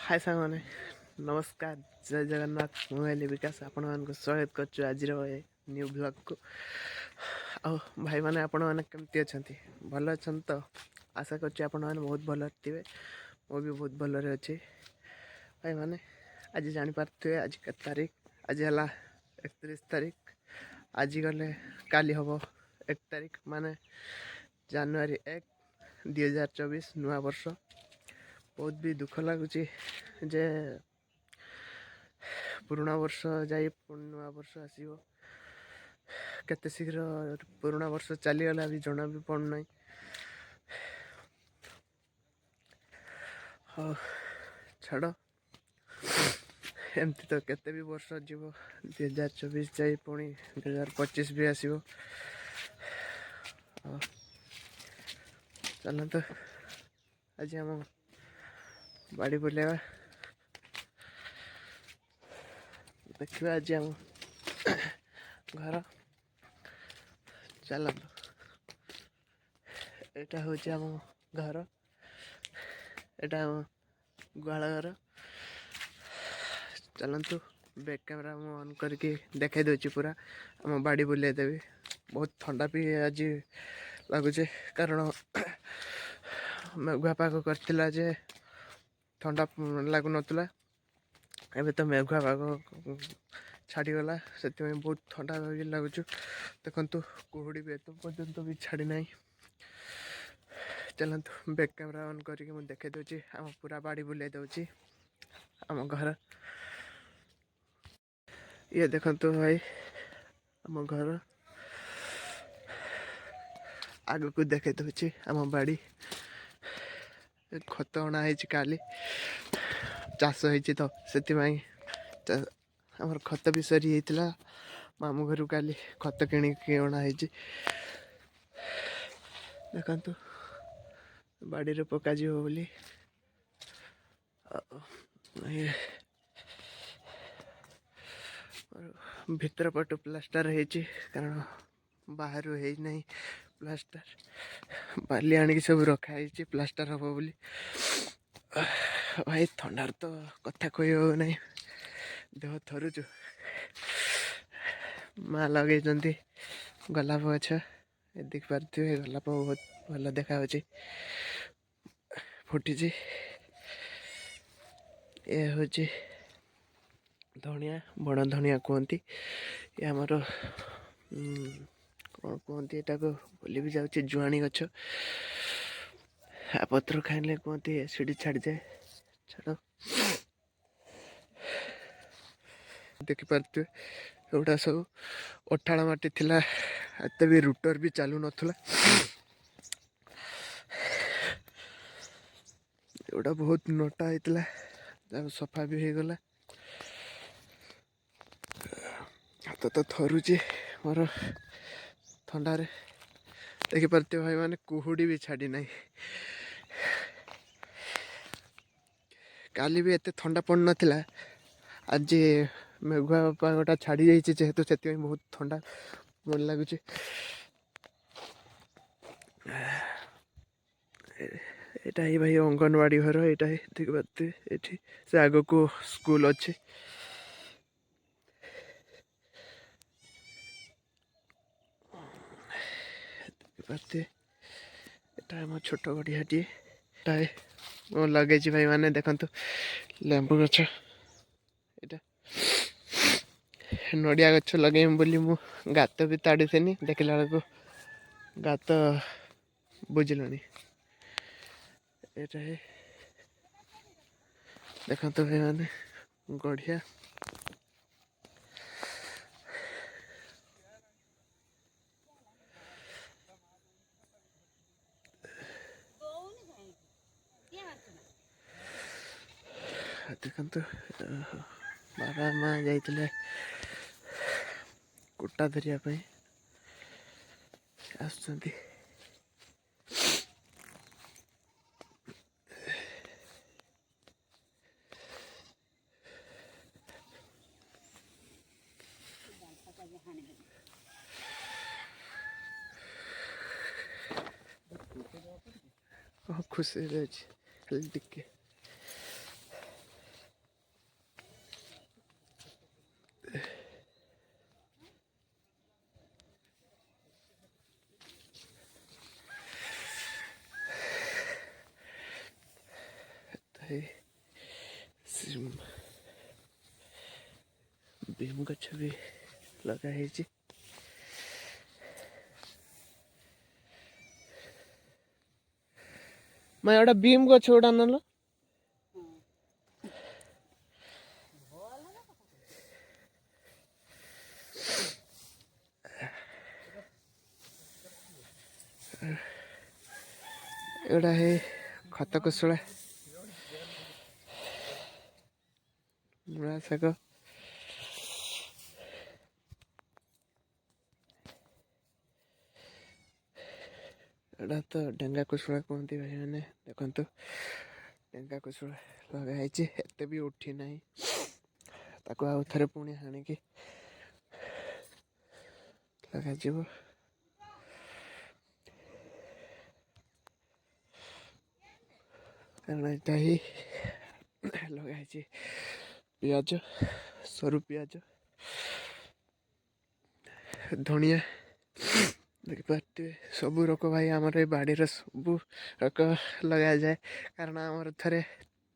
हाय सांग मैंने नमस्कार जय जगन्नाथ मुझे विकास आपण मान स्वागत कर आज न्यू ब्लॉग को आ भाई मैंने आपण मैंने केमती अच्छा भल अच्छा तो आशा कर बहुत भल थे मु भी बहुत भल अच्छे भाई मैंने आज जापारे आज के तारीख आज है 31 तारीख आज गले काली हम 1 तारीख माने जनवरी 1 2024 नुआ वर्ष बहुत भी दुख लगुच जे पुराना वर्ष जाई नुआ वर्ष आसो केते शीघ्र पुराना वर्ष चलीगला भी जना भी पड़ना हाँ छाड़ एमती तो केते भी वर्ष जीव 2024 जाई पुणी 2025 भी आसो चल तो आज आम बाड़ी बुलेवा देखिए आज आम घर चलतु यहाँ हूँ आम घर यहाँ आम गुहाल घर चलतु बैक कैमरा मु ऑन करके देखाई दूची पूरा आम बाड़ी बुले देवी बहुत ठंडा भी आज लगुचे कारण मेघुआ पाग करथिला जे ठंडा लागु नतला एबे तो मेघुआ पाग छाड़ीगला से बहुत ठंडा भी लगुच देखु कुहुड़ी भी एत पर्यंत भी छाड़ी ना चलतु बैक कैमरा ऑन करके मुझे देखे दूची आम पूरा बाड़ी बुले दूची आम घर ये देखु भाई आम घर आग को देखे दूची आम बाड़ी खत अणा काली चाष होती तो से आमर खत भी सरी होता मामू घर काली खत कि अणाई देखु बाड़ी पका बोली भितर पट प्लास्टर है कारण बाहर है नहीं प्लास्टर बाली आनिक सब रखाई प्लास्टर हम बोली भाई थंडार तो कथा कही हो नहीं देह थरुचु माँ लगे गोलाप गछ देख पारे गोलाप बहुत भल देखा फुटी ये हूँ धनिया बण धनिया कहती ये आमर कौन कहती यहाँ को बोली भी जाऊँ जुआणी गछ पत्र खाइले कहते एसिड छाड़ जाए छाड़ देखिपे एगुटा सब अठाड़ माटी थिला एत भी रुटर भी चालू नथला एगुटा बहुत नोटा होता सफा भी हो गला हाथ तो थरुचे मोर ठंडारे देखिपे भाई मैंने कुहुड़ी भी छाड़ी ना काली भी एत ठंडा पड़ नाला आज मेघुआ पागटा छाड़ी जाइए जेहेतु से बहुत ठंडा मन लगुच यहाँ ही भाई अंगनवाड़ी घर यहाँ देख पारे ये से आग को स्कूल अच्छे देखिपे यहाँ आम छोट गढ़ियाटी लगे भाई मैंने देखु लेंबू गछ यहाँ नड़िया गछ लगे बोली मु गात भी ताड़ी थी देखला बेलू गात बुझलानी ये देखो भाई मैंने गढ़िया देखु बाबा माँ जाइए कुटा धरिया आसुँच खुशी खाली टिके है बीम गछ भी लगाई। मैं एटा बीम गछ गोटा नल एटा है खत कुशला मुला शाग एटा तो डेंगा कुशला कहते भाई मैंने देखु डेंगा कुशला लगाई एत भी उठी ना ताको आउ थे पुणी हाणिकी लग कारण यहाँ ही लगाई पिज सरू पिज धनिया देखिपे सब रक भाई आमर ये बाड़ी सब रक लगा जाए कारण आमर थे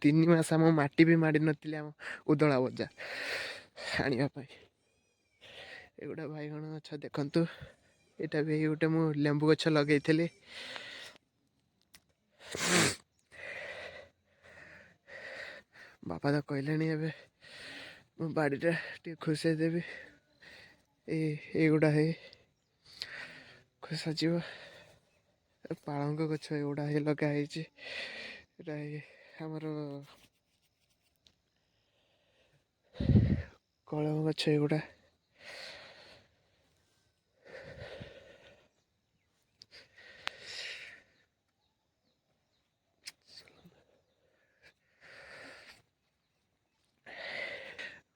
3 मास आम माटी भी माड़ी नी आम उदला बजा आने एगुड़ा बैगण गछ देखु यहाँ भी गोटे मु लेंबू गछ लगे बापा तो कहले मो बाड़ीटा टे खुसे देवी एगुड़ा है खुसा जीव पालंग गछ एगुड़ा है लगाई आमर कलम गछ एगुड़ा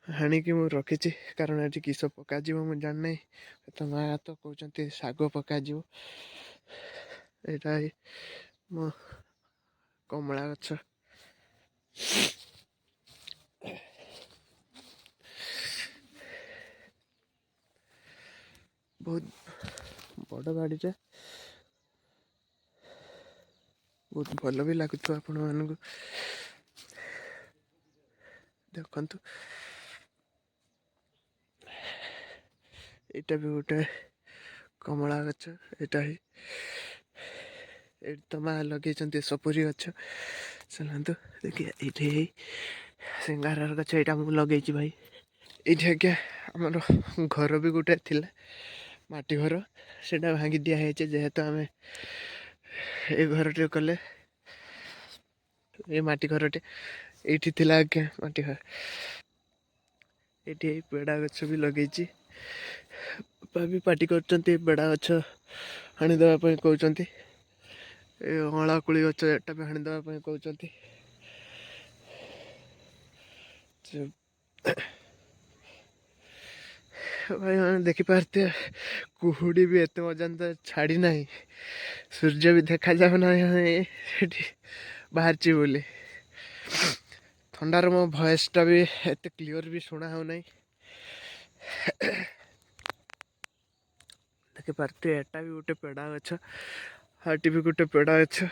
हाणिकी मु रखी कारण ये किस पक मुझे जाना तो माँ तो कहते शाग पक यहाँ मो कमला गछ बहुत बड़ बाड़ीटा बहुत भल भी लगुच आपण मानक देखु यहाँ भी गोटे कमला गछ यहाँ ही तो माँ लगे सपुरी गछ चलतु देखिए ये सिंगार गछ यहाँ मुझे लगे भाई ये क्या आमर घर भी गोटे थी माटी घर से भांगी दिखाई जेहेतु आम ये घर टे कले ये माटी घरटे ये थिला आज्ञा माटी घर ये पेड़ा गछ भी लगे बापा भी पार्टी कर पेड़ा गछ हाणीदेवाई कहते अँलाकुड़ी गछ एटा भी हाणीदेवाई कहते भाई मैंने देखिपारते कुहुड़ी भी एत मजान छाड़ी ना सूर्य भी देखा जाऊ ना बाहर बोली थंडार मो भॉइसटा भी एत क्लियर भी शुणा हो ना देखिपारते एटा भी गोटे पेड़ा गछ हाटी भी गोटे पेड़ा गछ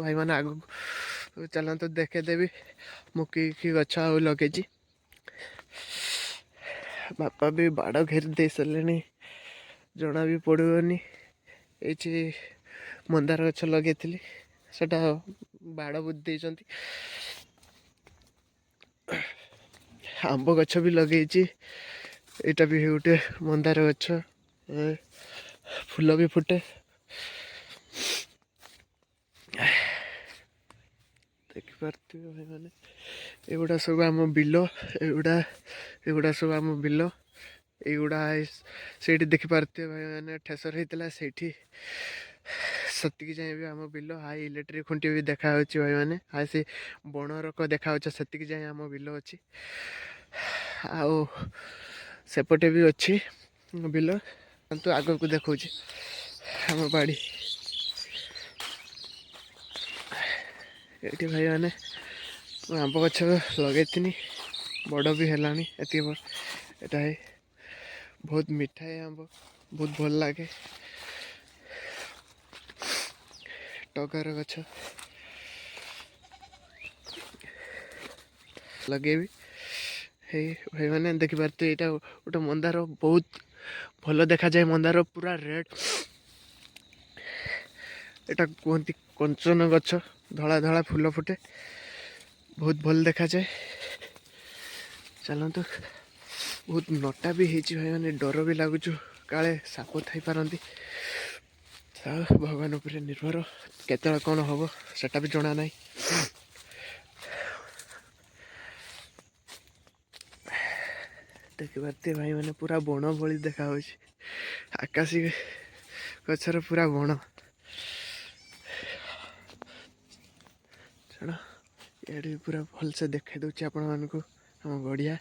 भाई मैंने आग चलते देखेदेवी मु कि गछ आ लगे बापा भी बाड़ घेर दे सारे जना भी पड़ोनी ये मंदार गछ लगे से बाड़ बुझी आंब गछ भी लगे यहाँ भी गोटे मंदार गछ फूल भी फुटे देखिपारे भाई मैंने एगुड़ा सब आम बिल एगुड़ा सब आम बिल एगुड़ा से देखिपारे भाई मैंने ठेसर होता से सतिक जाए भी आम बिल हाई इलेक्ट्रिक खुंटी भी देखा भाई मैंने हाई से बण रक देखा से जाए आम बिल अच्छी आउपटे भी अच्छी बिल तो आग को देखा आम बाड़ी ये भाई मैंने आंब गछ लगे बड़ भी है एटा है बहुत मीठा है आंब बहुत भल लगे टगर गछ ଲଗେଇବି। ହେଇ ଭାଇମାନେ ଦେଖିପାରୁଥିବେ ଏଇଟା ଗୋଟେ ମନ୍ଦାର, ବହୁତ ଭଲ ଦେଖାଯାଏ। ମନ୍ଦାର ପୁରା ରେଡ୍, ଏଇଟା କୁହନ୍ତି କଞ୍ଚନ ଗଛ, ଧଳା ଧଳା ଫୁଲ ଫୁଟେ, ବହୁତ ଭଲ ଦେଖାଯାଏ। ଚାଲନ୍ତୁ, ବହୁତ ନଟା ବି ହେଇଛି ଭାଇମାନେ, ଡର ବି ଲାଗୁଛୁ କାଳେ ସାପ ଥାଇପାରନ୍ତି। ଭଗବାନ ଉପରେ ନିର୍ଭର, କେତେବେଳେ କ'ଣ ହବ ସେଟା ବି ଜଣା ନାହିଁ। ଦେଖିପାରୁଥିବେ ଭାଇମାନେ ପୁରା ବଣ ଭଳି ଦେଖାଯାଉଛି, ଆକାଶୀ ଗଛର ପୁରା ବଣ। ଛାଡ଼, ଇଆଡ଼େ ବି ପୁରା ଭଲସେ ଦେଖାଇ ଦେଉଛି ଆପଣମାନଙ୍କୁ ଆମ ଗଡ଼ିଆ।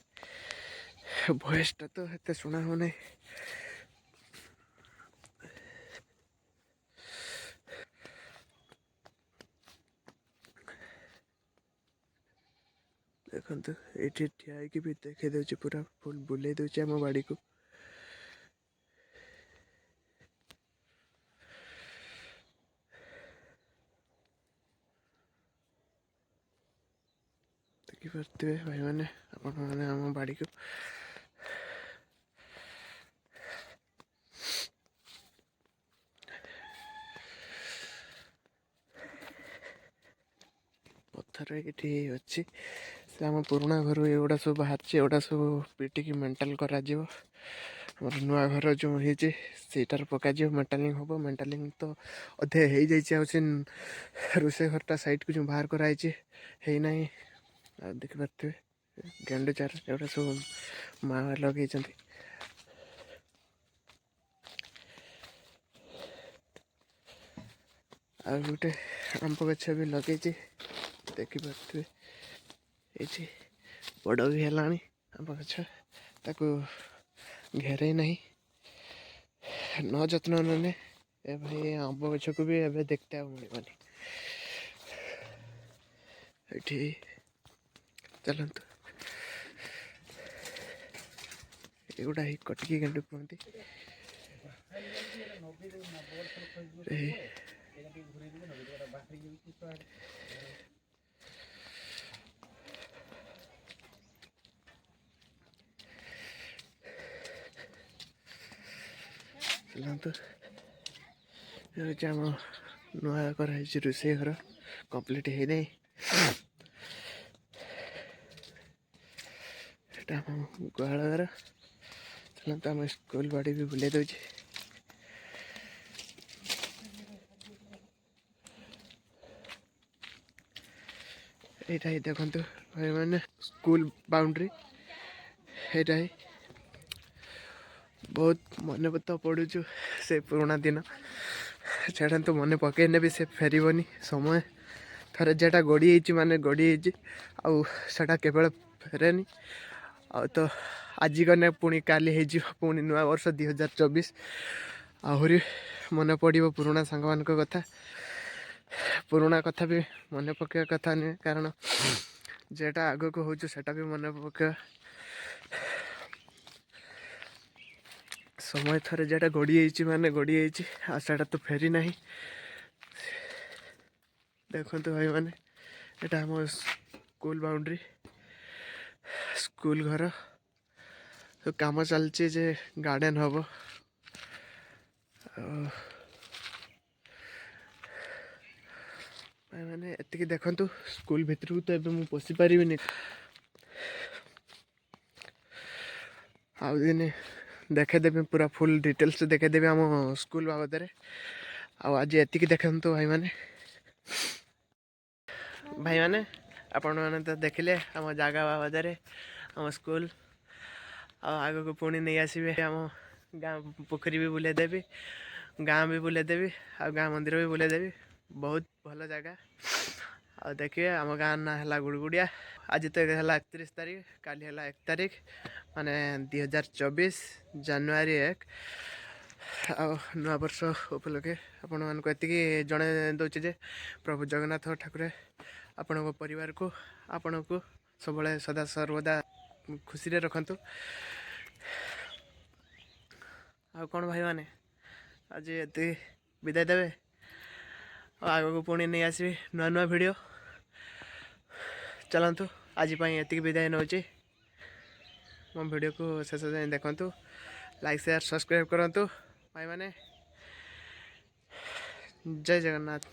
ଭଏସ୍ଟା ତ ଏତେ ଶୁଣା ହେଉନାହିଁ। ଦେଖନ୍ତୁ ଏଇଠି ଠିଆ ହେଇକି ବି ଦେଖାଇ ଦେଉଛି, ପୁରା ଫୁଲ୍ ବୁଲେଇ ଦେଉଛି ଆମ ବାଡ଼ିକୁ। ଦେଖିପାରୁଥିବେ ଭାଇମାନେ ଆପଣମାନେ ଆମ ବାଡ଼ିକୁ। ପଥର ଏଇଠି ଅଛି, ସେ ଆମ ପୁରୁଣା ଘରୁ ଏଗୁଡ଼ା ସବୁ ବାହାରିଛି, ଏଗୁଡ଼ା ସବୁ ପିଟିକି ମେଣ୍ଟାଲ୍ କରାଯିବ। ଆମର ନୂଆ ଘର ଯେଉଁ ହେଇଛି ସେଇଟାରେ ପକାଯିବ, ମେଣ୍ଟାଲିଂ ହେବ। ମେଣ୍ଟାଲିଂ ତ ଅଧେ ହେଇଯାଇଛି, ଆଉ ସେ ରୋଷେଇ ଘରଟା ସାଇଡ଼୍କୁ ଯେଉଁ ବାହାର କରାହେଇଛି ହେଇନାହିଁ। ଆଉ ଦେଖିପାରୁଥିବେ ଗେଣ୍ଡୁ ଚାର ଏଗୁଡ଼ା ସବୁ ମା ଲଗେଇଛନ୍ତି। ଆଉ ଗୋଟେ ଆମ୍ବ ଗଛ ବି ଲଗେଇଛି, ଦେଖିପାରୁଥିବେ ଏଇଠି ବଡ଼ ବି ହେଲାଣି ଆମ୍ବ ଗଛ। ତାକୁ ଘେରେଇ ନାହିଁ, ନ ଯତ୍ନ ନେଲେ ଏବେ ଆମ୍ବ ଗଛକୁ ବି ଏବେ ଦେଖିତେ ଆଉ ମିଳିବନି। ଏଇଠି ଚାଲନ୍ତୁ, ଏଗୁଡ଼ା ହିଁ କଟିକି ଗେଣ୍ଡୁ କୁହନ୍ତି। ଚାଲନ୍ତୁ, ଏ ହେଉଛି ଆମ ନୂଆ କରାହେଇଛି ରୋଷେଇ ଘର, କମ୍ପ୍ଲିଟ୍ ହେଇନାହିଁ। ଏଇଟା ଆମ ଗୁହାଳ ଘର। ଚାଲନ୍ତୁ, ଆମ ସ୍କୁଲ ବାଡ଼ି ବି ବୁଲେଇ ଦେଉଛି। এইটা ହିଁ ଦେଖନ୍ତୁ ଭାଇମାନେ ସ୍କୁଲ ବାଉଣ୍ଡ୍ରି, ଏଇଟା ହିଁ ବହୁତ ମନେ ତ ପଡ଼ୁଛୁ ସେ ପୁରୁଣା ଦିନ। ଛାଡ଼ନ୍ତୁ, ମନେ ପକାଇଲେ ବି ସେ ଫେରିବନି ସମୟ। ଥରେ ଯେଟା ଗଡ଼ି ହେଇଛି ମାନେ ଗଡ଼ି ହେଇଛି, ଆଉ ସେଟା କେବଳ ଫେରେନି। ଆଉ ତ ଆଜି ଗଲେ ପୁଣି କାଲି ହେଇଯିବ ପୁଣି ନୂଆ ବର୍ଷ 2024। ଆହୁରି ମନେ ପଡ଼ିବ ପୁରୁଣା ସାଙ୍ଗମାନଙ୍କ କଥା। ପୁରୁଣା କଥା ବି ମନେ ପକାଇବା କଥା ନୁହେଁ, କାରଣ ଯେଟା ଆଗକୁ ହେଉଛୁ ସେଟା ବି ମନେ ପକାଇବା। ସମୟ ଥରେ ଯେଟା ଗଡ଼ି ହେଇଛି ମାନେ ଗଡ଼ି ହେଇଛି, ଆଉ ସେଟା ତ ଫେରି ନାହିଁ। ଦେଖନ୍ତୁ ଭାଇମାନେ, ଏଇଟା ଆମ ସ୍କୁଲ ବାଉଣ୍ଡ୍ରି, ସ୍କୁଲ ଘର। କାମ ଚାଲିଛି ଯେ ଗାର୍ଡ଼େନ୍ ହେବ। ଭାଇମାନେ ଏତିକି ଦେଖନ୍ତୁ, ସ୍କୁଲ ଭିତରକୁ ତ ଏବେ ମୁଁ ପଶି ପାରିବିନି, ଆଉ ଦିନେ ଦେଖାଇଦେବି ପୁରା ଫୁଲ୍ ଡିଟେଲ୍ସ ଦେଖାଇଦେବି ଆମ ସ୍କୁଲ ବାବଦରେ। ଆଉ ଆଜି ଏତିକି ଦେଖନ୍ତୁ ଭାଇମାନେ। ଭାଇମାନେ ଆପଣମାନେ ତ ଦେଖିଲେ ଆମ ଜାଗା ବାବଦରେ, ଆମ ସ୍କୁଲ। ଆଉ ଆଗକୁ ପୁଣି ନେଇ ଆସିବେ ଆମ ଗାଁ ପୋଖରୀ ବି ବୁଲେଇ ଦେବି, ଗାଁ ବି ବୁଲେଇ ଦେବି, ଆଉ ଗାଁ ମନ୍ଦିର ବି ବୁଲେଇ ଦେବି। ବହୁତ ଭଲ ଜାଗା। ଆଉ ଦେଖିବେ ଆମ ଗାଁ ନାଁ ହେଲା ଗୁଡ଼ଗୁଡ଼ିଆ। ଆଜି ତ ହେଲା 31 ତାରିଖ, କାଲି ହେଲା 1 ତାରିଖ, ମାନେ 2024 ଜାନୁଆରୀ 1। ଆଉ ନୂଆବର୍ଷ ଉପଲକ୍ଷେ ଆପଣମାନଙ୍କୁ ଏତିକି ଜଣାଇ ଦେଉଛି ଯେ ପ୍ରଭୁ ଜଗନ୍ନାଥ ଠାକୁର ଆପଣଙ୍କ ପରିବାରକୁ, ଆପଣଙ୍କୁ ସବୁବେଳେ ସଦା ସର୍ବଦା ଖୁସିରେ ରଖନ୍ତୁ। ଆଉ କ'ଣ ଭାଇମାନେ, ଆଜି ଏତିକି ବିଦାୟ ଦେବେ। ଆଉ ଆଗକୁ ପୁଣି ନେଇ ଆସିବି ନୂଆ ନୂଆ ଭିଡ଼ିଓ। ଚାଲନ୍ତୁ। आज एतिक विदाय नौ मो वीडियो को शेष जाए देखु लाइक शेयर सब्सक्राइब करूँ भाई मैंने जय जगन्नाथ।